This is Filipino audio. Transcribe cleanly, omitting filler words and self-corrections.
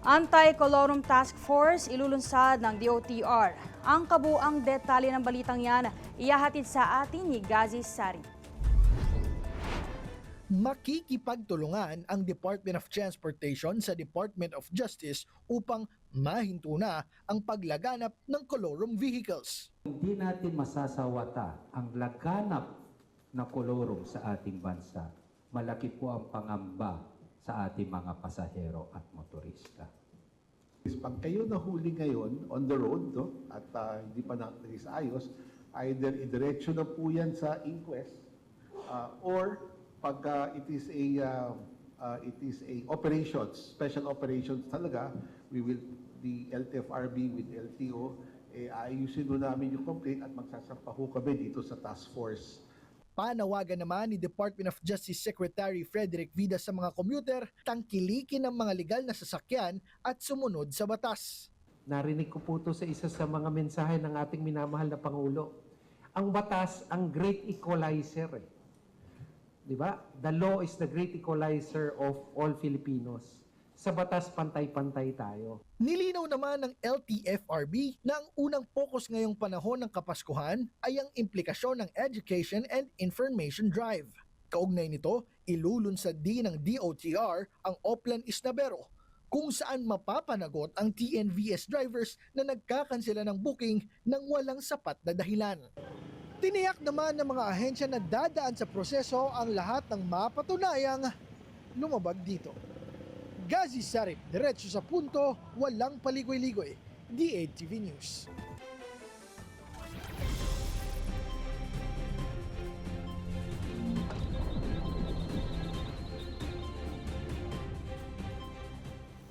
Anti-Colorum Task Force ilulunsad ng DOTR. Ang kabuang detalye ng balitang yan, ihahatid sa atin ni Gazi Sari. Makikipagtulungan ang Department of Transportation sa Department of Justice upang mahinto na ang paglaganap ng colorum vehicles. Hindi natin masasawata ang laganap na kolorum sa ating bansa. Malaki po ang pangamba sa ating mga pasahero at motorista. Pag kayo nahuli ngayon on the road at hindi pa nag-ayos, either idiretso na po yan sa inquest or pag it is a operations, special operations talaga, the LTFRB with LTO, ayusin mo namin yung complaint at magsasampa ho kami dito sa task force. Panawagan naman ni Department of Justice Secretary Frederick Vida sa mga commuter, tangkilikin ang mga legal na sasakyan at sumunod sa batas. Narinig ko po ito sa isa sa mga mensahe ng ating minamahal na Pangulo. Ang batas, ang great equalizer. Di ba? The law is the great equalizer of all Filipinos. Sa batas, pantay-pantay tayo. Nilinaw naman ng LTFRB na ang unang focus ngayong panahon ng Kapaskuhan ay ang implikasyon ng Education and Information Drive. Kaugnay nito, ilulunsad din ng DOTR ang Oplan Isnabero, kung saan mapapanagot ang TNVS drivers na nagkakansela ng booking nang walang sapat na dahilan. Tiniyak naman ng mga ahensya na dadaan sa proseso ang lahat ng mapatunayang lumabag dito. Gazi Sarip, diretso sa punto, walang paligoy-ligoy. DATV News.